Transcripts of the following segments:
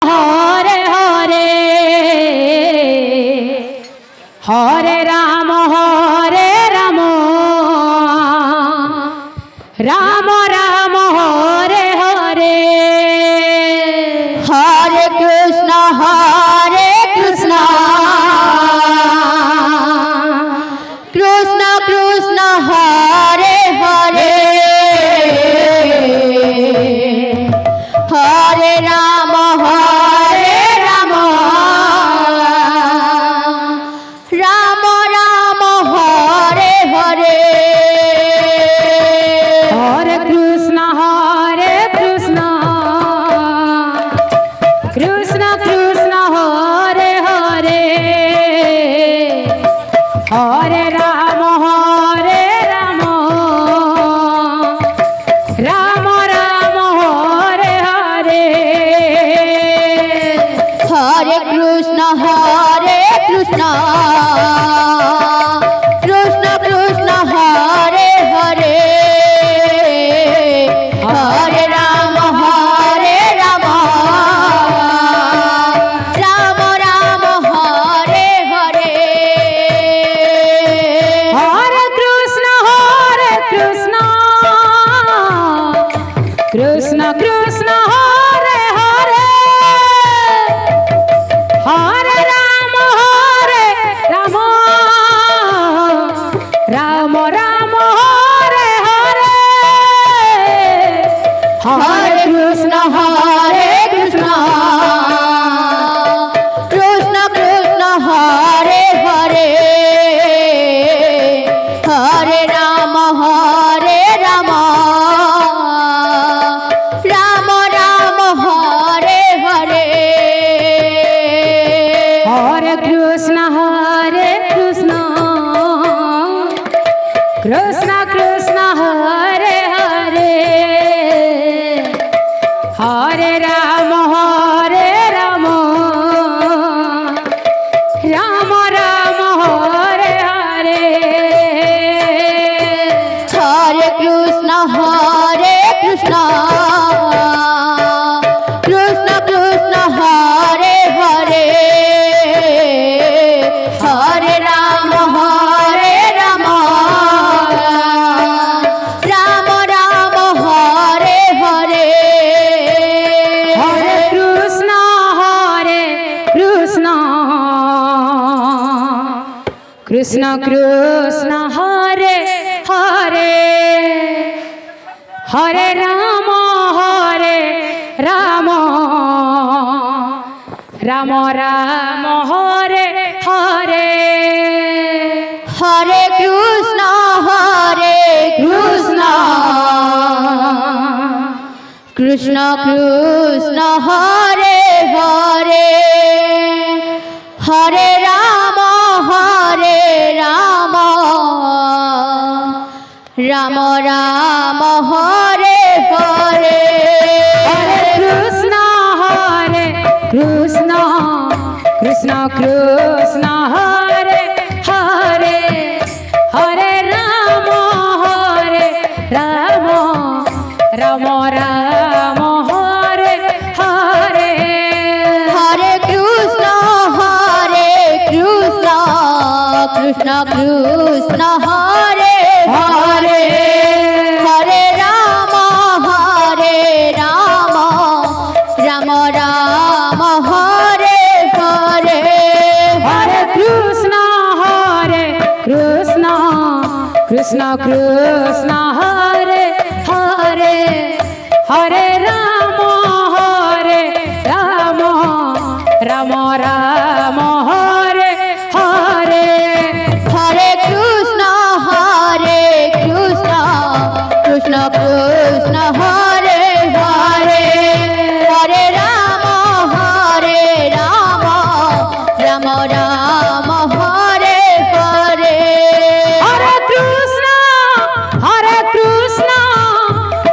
Hare Hare Hare Ram Ram Ram Hare Hare Hare Krishna Krishna Krishna Hare Hare Hare Ram Ram Ram Hare Hare Hare Krishna Krishna Krishna Hare Hare Hare Ram Ram Ram Hare Hare Hare Krishna Krishna Krishna Hare Hare Hare Ram Ram Ram Hare Hare Hare Krishna Krishna Krishna Hare Hare Hare Ram Ram Ram Hare Hare Hare Krishna Krishna Krishna Hare Hare Hare Ram Ram Ram Hare Hare Hare Krishna Krishna Krishna Hare Hare Hare Ram Ram Ram Hare Hare Hare Krishna Krishna Krishna Hare Hare Hare Ram Ram Ram Hare Hare Hare Krishna Krishna Krishna Hare Hare Hare Ram Ram Ram Hare Hare Hare Krishna Krishna Krishna Krishna Hare Hare Hare Ram Ram Ram Hare Hare Hare Krishna Krishna Krishna Hare Hare Hare Ram Ram Ram Hare Hare Hare Krishna Krishna Krishna Hare Hare Hare Ram Ram Ram Hare Hare Hare Krishna Krishna Krishna Hare Hare Hare Ram Ram Ram Hare Hare Hare Krishna Krishna Krishna Hare Hare Hare Ram Ram Hare Hare Hare Krishna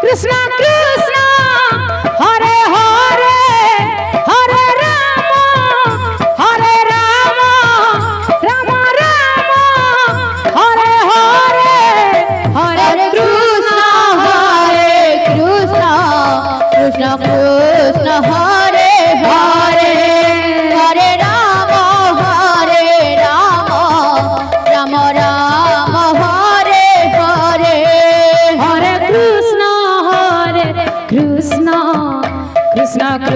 Krishna Krishna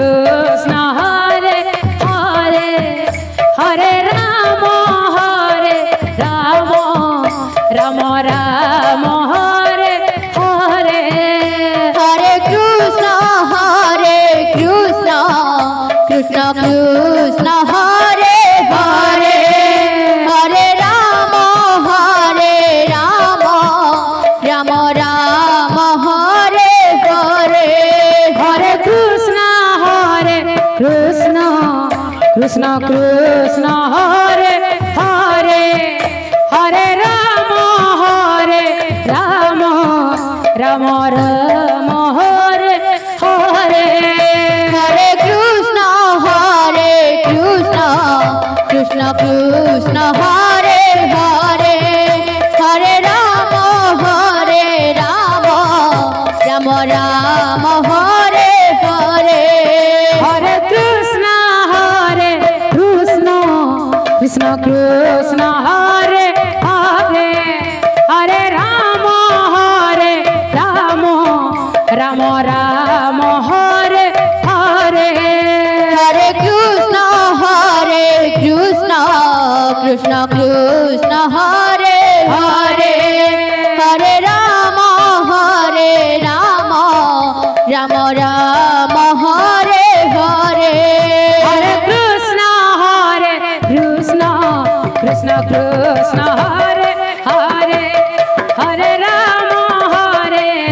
Krishna Hare Hare Hare Ram Ram Ram Ram Hare Hare Hare Krishna Krishna Krishna Hare Hare Hare Ram Ram Ram Ram Hare Hare Hare Krishna Krishna Krishna Hare Hare Hare Ram Ram Ram Ram Hare Hare Hare Krishna Krishna Krishna Hare Hare Hare Ram Ram Ram Ram Hare Hare Hare Krishna Krishna Krishna Hare Hare Hare Ram Ram Ram Ram Hare Hare Hare Krishna Krishna Krishna Hare Hare Hare Ram Ram Ram Ram Hare Hare Hare Krishna Krishna Krishna Hare Hare Hare Ram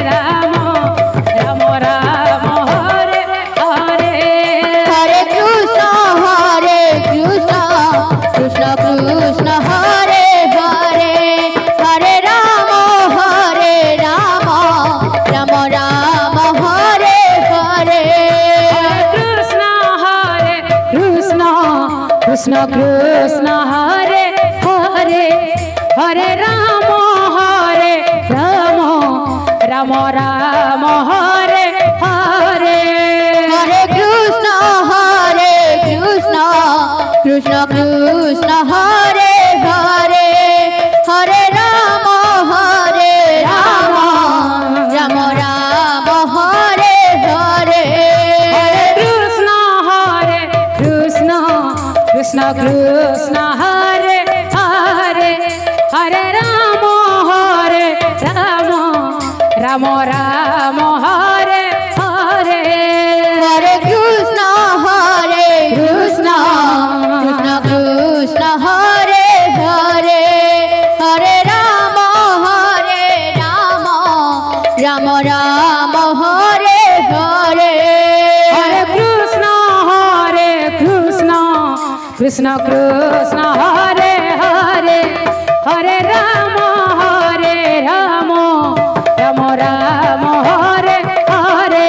Ram Ram Ram Hare Hare Hare Krishna Krishna Krishna Hare Hare Hare Ram Ram Ram Ram Hare Hare Krishna Krishna Krishna Hare Hare Hare Ram Ram Ram Ram Hare Hare Hare Krishna Krishna Krishna Hare Hare Hare Ram Ram Ram Ram Hare Hare Krishna Krishna Krishna Hare Hare Hare Ram Ram Ram Ram Hare Hare Hare Krishna Krishna Krishna Hare Hare Hare Ram Ram Ram Ram Hare Hare Hare Krishna Krishna Krishna Hare Hare Hare Ram Ram Ram Ram Hare Hare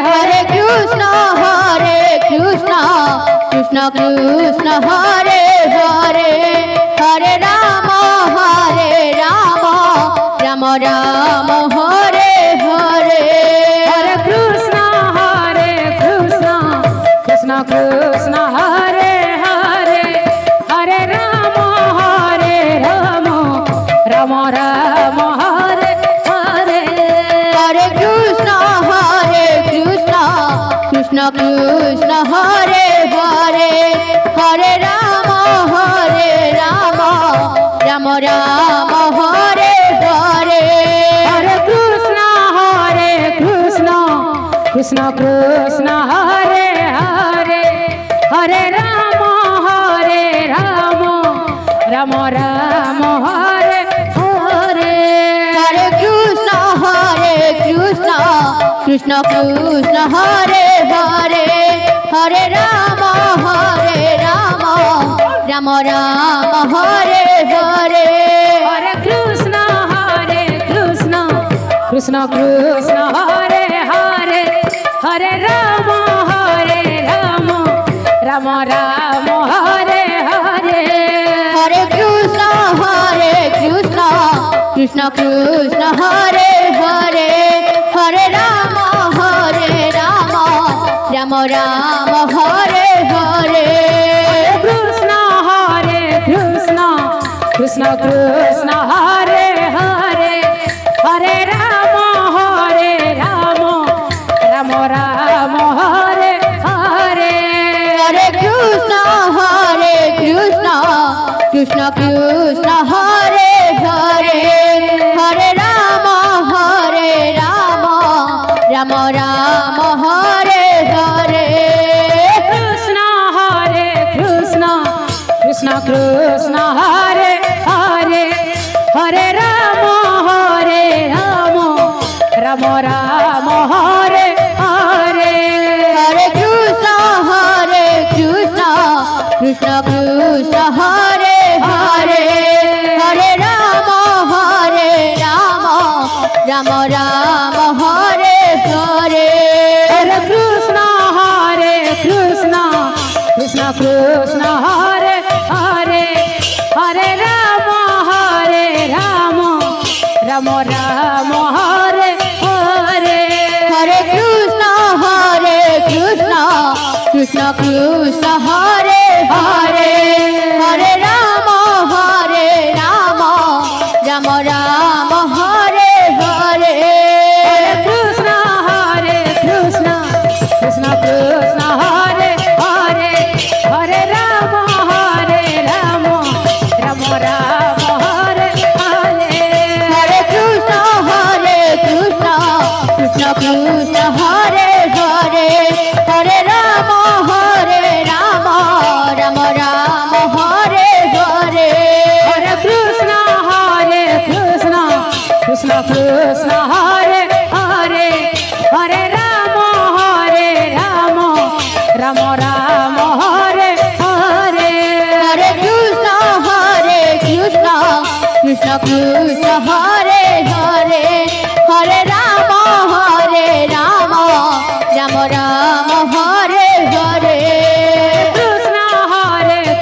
Hare Krishna Krishna Krishna Hare Hare Hare Ram Ram Ram Ram Hare Hare Hare Krishna Krishna Krishna Hare Hare Hare Ram Ram Ram Hare Hare Hare Krishna Krishna Krishna Hare Hare Hare Ram Ram Ram Ram Hare Hare Hare Krishna Krishna Krishna Hare Hare Hare Ram Ram Ram Hare Hare Hare Krishna Krishna Krishna Hare Hare Hare Ram Ram Ram Ram Hare Hare Hare Krishna Krishna Krishna Hare Hare Hare Ram Ram Ram Hare Hare Hare Krishna Krishna Krishna Hare Hare Hare Ram Ram Ram Ram Hare Hare Krishna Krishna Krishna Hare Hare Hare Ram Ram Ram Ram Hare Hare Krishna Krishna Hare Hare Hare Ram Ram Ram Hare Hare Krishna Hare Krishna Krishna Krishna Hare Hare Hare Ram Ram Ram Hare Hare Hare Krishna Krishna Krishna Hare Hare Hare Ram Ram Hare Hare Hare Krishna Krishna Krishna Hare Hare Hare Ram Ram Hare Hare Hare Krishna Krishna Krishna Hare Hare Hare Ram Ram Hare Hare Krishna Krishna Krishna Hare Hare Hare Ram Ram Hare Hare Hare Krishna Krishna Krishna Hare Hare Hare Ram Ram Hare Hare Hare Krishna Krishna Krishna Hare Hare Hare Ram Ram Hare Hare Hare Krishna Krishna Krishna Hare Hare Hare Ram Ram Hare Hare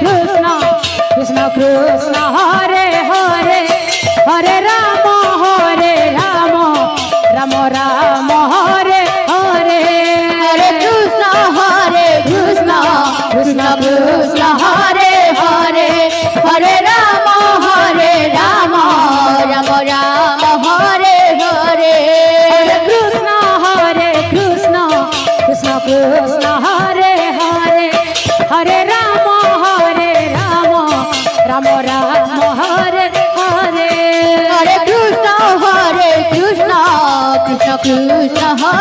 Krishna Krishna Krishna Hare Hare Hare Ram Ram Hare Hare Hare Krishna Krishna Krishna Hare Hare Hare Ram Ram Hare Hare Hare Krishna Krishna Krishna Hare Hare Hare Ram Ram Hare Hare Hare Krishna Krishna Krishna Hare